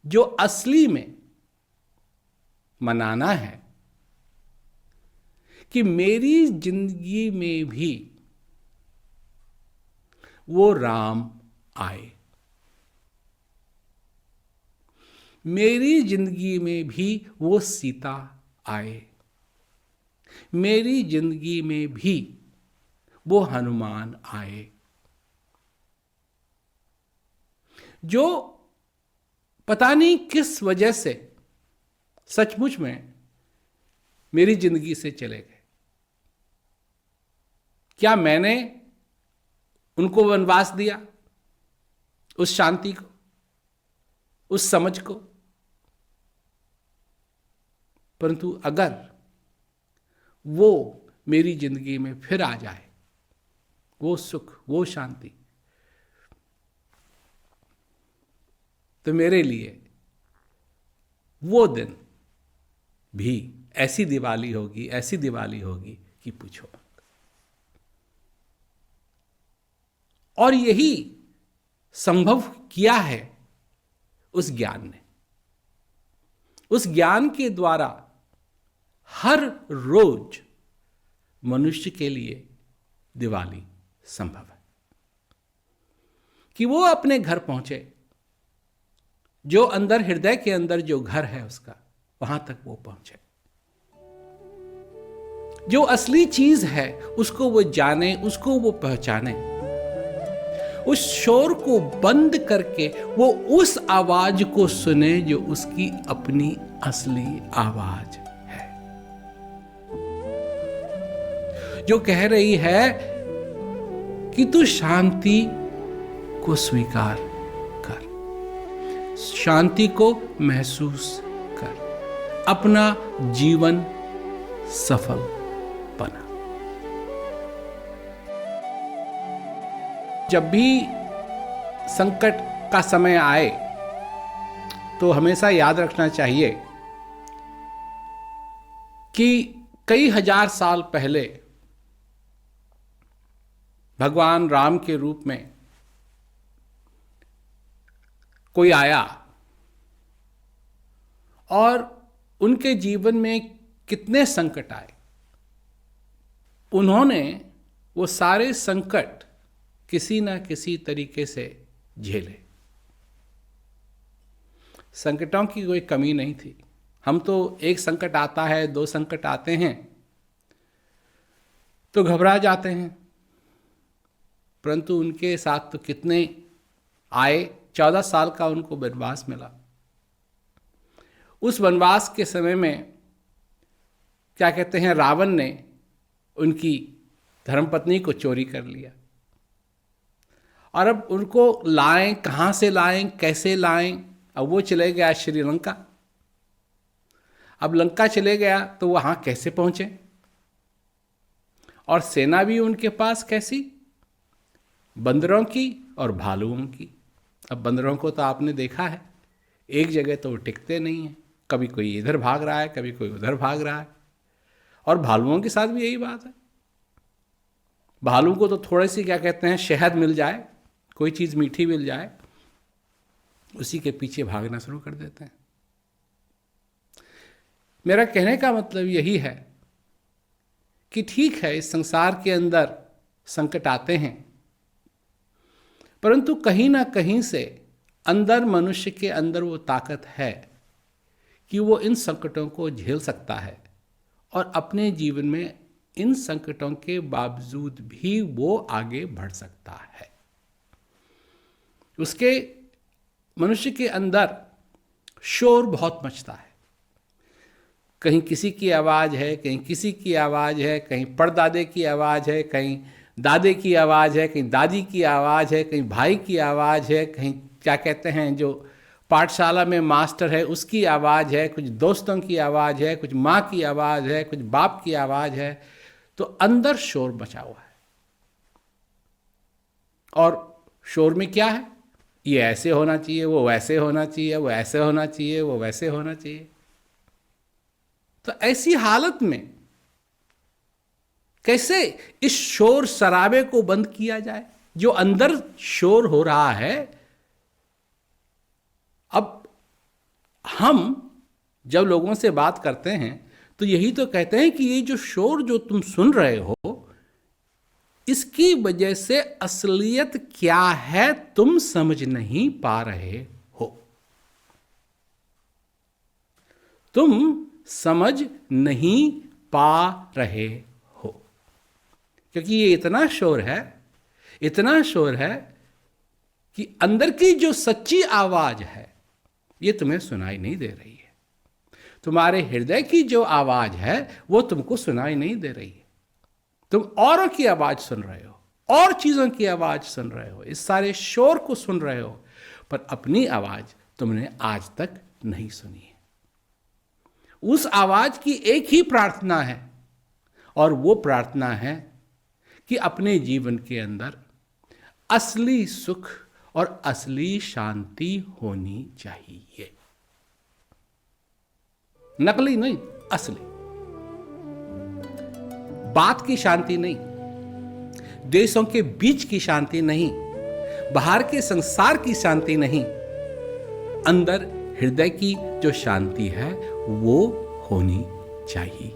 जो असली में मनाना है कि मेरी जिंदगी में भी वो राम आए, मेरी जिंदगी में भी वो सीता आए, मेरी जिंदगी में भी वो हनुमान आए, जो पता नहीं किस वजह से सचमुच में मेरी जिंदगी से चले गए। क्या मैंने उनको वनवास दिया, उस शांति को, उस समझ को? परंतु अगर वो मेरी जिंदगी में फिर आ जाए, वो सुख, वो शांति, तो मेरे लिए वो दिन भी ऐसी दिवाली होगी, ऐसी दिवाली होगी कि पूछो मत। और यही संभव किया है उस ज्ञान ने। उस ज्ञान के द्वारा हर रोज मनुष्य के लिए दिवाली संभव है कि वो अपने घर पहुंचे, जो अंदर, हृदय के अंदर जो घर है उसका, वहां तक वो पहुंचे, जो असली चीज है उसको वो जाने, उसको वो पहचाने, उस शोर को बंद करके वो उस आवाज को सुने जो उसकी अपनी असली आवाज है, जो कह रही है कि तू शांति को स्वीकार कर, शांति को महसूस कर, अपना जीवन सफल बना। जब भी संकट का समय आए तो हमेशा याद रखना चाहिए कि कई हजार साल पहले भगवान राम के रूप में कोई आया और उनके जीवन में कितने संकट आए। उन्होंने वो सारे संकट किसी ना किसी तरीके से झेले। संकटों की कोई कमी नहीं थी। हम तो एक संकट आता है, दो संकट आते हैं तो घबरा जाते हैं, परंतु उनके साथ तो कितने आए। 14 साल का उनको वनवास मिला। उस वनवास के समय में क्या कहते हैं, रावण ने उनकी धर्मपत्नी को चोरी कर लिया और अब उनको लाएं, कहाँ से लाएं, कैसे लाएं। अब वो चले गया श्रीलंका। अब लंका चले गया तो वहाँ कैसे पहुँचे, और सेना भी उनके पास कैसी, बंदरों की और भालुओं की। अब बंदरों को तो आपने देखा है, एक जगह तो वो टिकते नहीं हैं, कभी कोई इधर भाग रहा है, कभी कोई उधर भाग रहा है। और भालुओं के साथ भी यही बात है। भालू को तो थोड़ी सी क्या कहते हैं, शहद मिल जाए, कोई चीज़ मीठी मिल जाए, उसी के पीछे भागना शुरू कर देते हैं। मेरा कहने का मतलब यही है कि ठीक है, इस संसार के अंदर संकट आते हैं, परंतु कहीं ना कहीं से अंदर, मनुष्य के अंदर वो ताकत है कि वो इन संकटों को झेल सकता है और अपने जीवन में इन संकटों के बावजूद भी वो आगे बढ़ सकता है। उसके, मनुष्य के अंदर शोर बहुत मचता है। कहीं किसी की आवाज़ है, कहीं किसी की आवाज़ है, कहीं परदादे की आवाज़ है, कहीं दादे की आवाज़ है, कहीं दादी की आवाज़ है, कहीं भाई की आवाज़ है, कहीं क्या कहते हैं जो पाठशाला में मास्टर है उसकी आवाज़ है, कुछ दोस्तों की आवाज़ है, कुछ माँ की आवाज़ है, कुछ बाप की आवाज़ है। तो अंदर शोर मचा हुआ है। और शोर में क्या है, ये ऐसे होना चाहिए, वो वैसे होना चाहिए, वो ऐसे होना चाहिए, वो वैसे होना चाहिए। तो ऐसी हालत में कैसे इस शोर शराबे को बंद किया जाए? जो अंदर शोर हो रहा है, अब हम जब लोगों से बात करते हैं तो यही तो कहते हैं कि ये जो शोर जो तुम सुन रहे हो, इसकी वजह से असलियत क्या है तुम समझ नहीं पा रहे हो। तुम समझ नहीं पा रहे हो क्योंकि ये इतना शोर है कि अंदर की जो सच्ची आवाज है ये तुम्हें सुनाई नहीं दे रही है। तुम्हारे हृदय की जो आवाज है वो तुमको सुनाई नहीं दे रही है। तुम औरों की आवाज सुन रहे हो, और चीजों की आवाज सुन रहे हो, इस सारे शोर को सुन रहे हो, पर अपनी आवाज तुमने आज तक नहीं सुनी है। उस आवाज की एक ही प्रार्थना है, और वो प्रार्थना है कि अपने जीवन के अंदर असली सुख और असली शांति होनी चाहिए। नकली नहीं, असली। बात की शांति नहीं, देशों के बीच की शांति नहीं, बाहर के संसार की शांति नहीं, अंदर हृदय की जो शांति है वो होनी चाहिए।